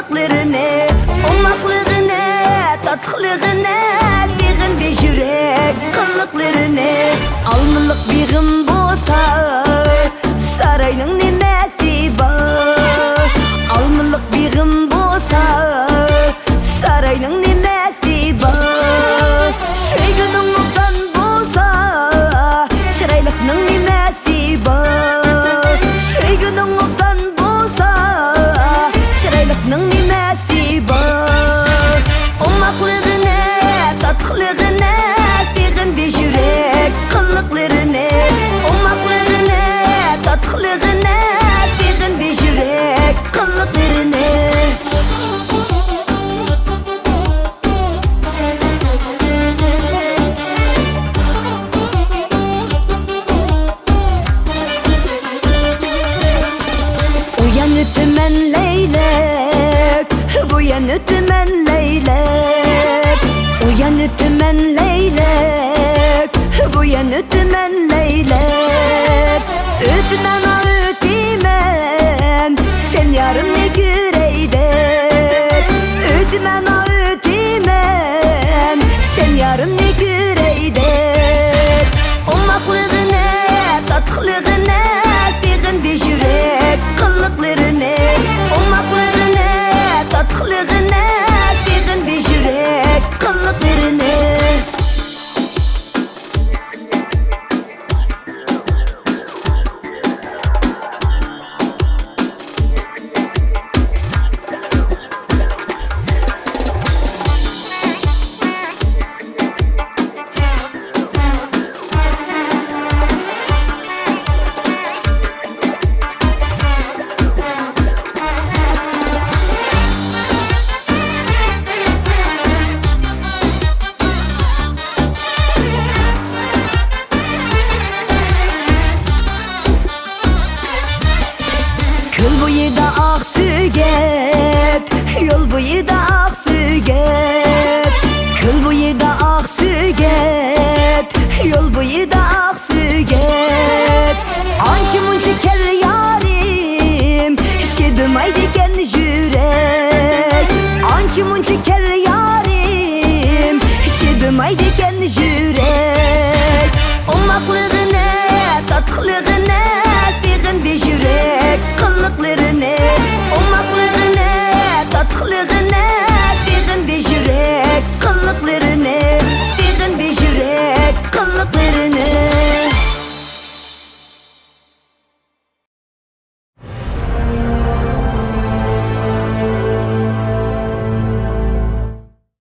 kıllıklarını, olmaklığını, tatlılığını, sevindi yürek kıllıklarını. Almılık biğim bolsa sarayның nemesi var. Almılık biğim bolsa sarayның nemesi var. Söygünün muhtan bolsa çıraylıkның nemesi var. Söygünün muhtan bolsa çıraylıkның nemesi var. Olmaklığını, tatlılığını, sevindi yürek kıllıklarını. Olmaklığını, tatlılığını, sevindi yürek kıllıklarını. Uyan ütümen leylek, buyan ütümen leylek. Uyan ütümen leylek, buyan ütümen leylek. Ütümen a ütümen, sen yarım ne güreydek. Ütümen a ütümen, sen yarım ne güreydek. Olmaklığını, tatlılığını, sevindi yürek kıllıklarını. Olmaklığını, tatlılığını, sevindi yürek kıllıklarını. Yol boyu da Aksüget, yol boyu da Aksüget. Yol boyu da Aksüget, yol boyu da Aksüget. Ançı munçı kel yarim, içi dumaydı kendi yürek. Ançı munçı kel yarim, içi dumaydı kendi